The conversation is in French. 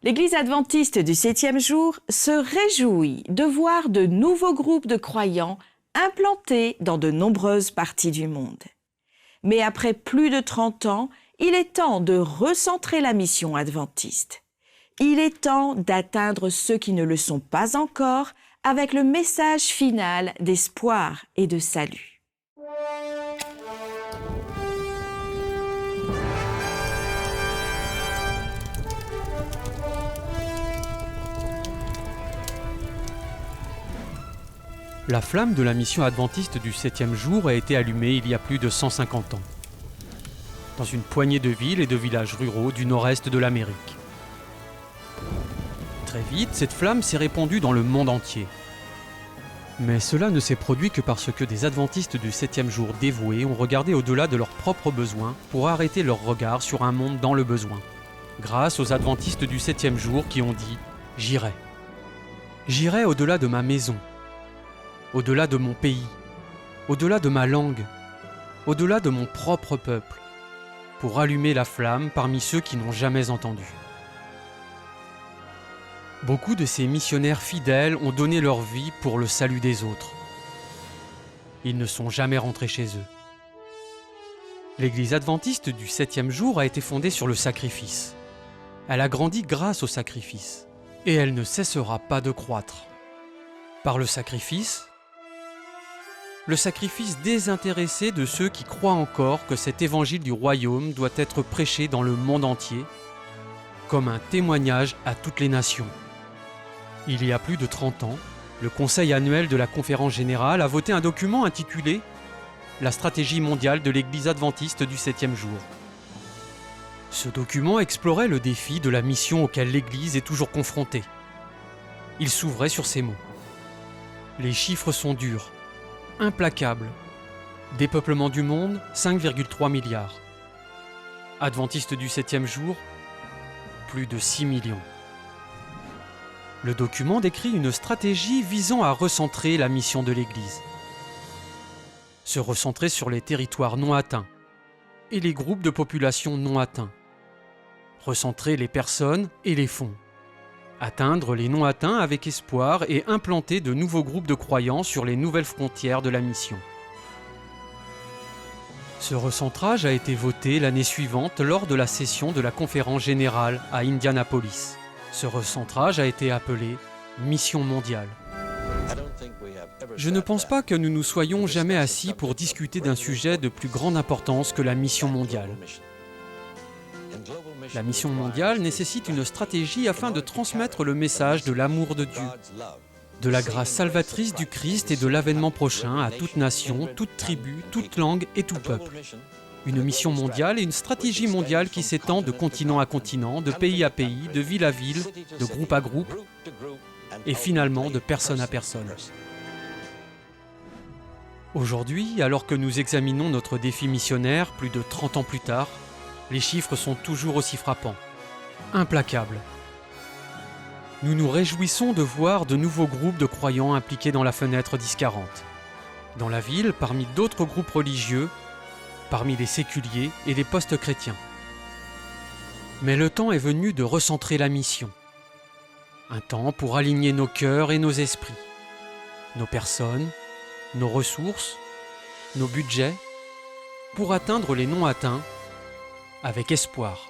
L'Église adventiste du 7e jour se réjouit de voir de nouveaux groupes de croyants implantés dans de nombreuses parties du monde. Mais après plus de 30 ans, il est temps de recentrer la mission adventiste. Il est temps d'atteindre ceux qui ne le sont pas encore avec le message final d'espoir et de salut. La flamme de la mission adventiste du 7e jour a été allumée il y a plus de 150 ans, dans une poignée de villes et de villages ruraux du nord-est de l'Amérique. Très vite, cette flamme s'est répandue dans le monde entier. Mais cela ne s'est produit que parce que des adventistes du 7e jour dévoués ont regardé au-delà de leurs propres besoins pour arrêter leur regard sur un monde dans le besoin. Grâce aux adventistes du 7e jour qui ont dit « J'irai. J'irai au-delà de ma maison. Au-delà de mon pays, au-delà de ma langue, au-delà de mon propre peuple, pour allumer la flamme parmi ceux qui n'ont jamais entendu. » Beaucoup de ces missionnaires fidèles ont donné leur vie pour le salut des autres. Ils ne sont jamais rentrés chez eux. L'Église adventiste du 7e jour a été fondée sur le sacrifice. Elle a grandi grâce au sacrifice, et elle ne cessera pas de croître. Par le sacrifice désintéressé de ceux qui croient encore que cet évangile du royaume doit être prêché dans le monde entier, comme un témoignage à toutes les nations. Il y a plus de 30 ans, le Conseil annuel de la Conférence générale a voté un document intitulé « La stratégie mondiale de l'Église adventiste du 7e jour ». Ce document explorait le défi de la mission auquel l'Église est toujours confrontée. Il s'ouvrait sur ces mots. Les chiffres sont durs, implacables. Dépeuplement du monde, 5,3 milliards. Adventistes du 7e jour, plus de 6 millions. Le document décrit une stratégie visant à recentrer la mission de l'Église. Se recentrer sur les territoires non atteints et les groupes de population non atteints. Recentrer les personnes et les fonds. Atteindre les non atteints avec espoir et implanter de nouveaux groupes de croyants sur les nouvelles frontières de la mission. Ce recentrage a été voté l'année suivante lors de la session de la Conférence générale à Indianapolis. Ce recentrage a été appelé Mission mondiale. Je ne pense pas que nous nous soyons jamais assis pour discuter d'un sujet de plus grande importance que la mission mondiale. La mission mondiale nécessite une stratégie afin de transmettre le message de l'amour de Dieu, de la grâce salvatrice du Christ et de l'avènement prochain à toute nation, toute tribu, toute langue et tout peuple. Une mission mondiale et une stratégie mondiale qui s'étend de continent à continent, de pays à pays, de ville à ville, de groupe à groupe et finalement de personne à personne. Aujourd'hui, alors que nous examinons notre défi missionnaire plus de 30 ans plus tard, les chiffres sont toujours aussi frappants, implacables. Nous nous réjouissons de voir de nouveaux groupes de croyants impliqués dans la fenêtre 10-40. Dans la ville, parmi d'autres groupes religieux, parmi les séculiers et les post-chrétiens. Mais le temps est venu de recentrer la mission. Un temps pour aligner nos cœurs et nos esprits, nos personnes, nos ressources, nos budgets, pour atteindre les non atteints avec espoir.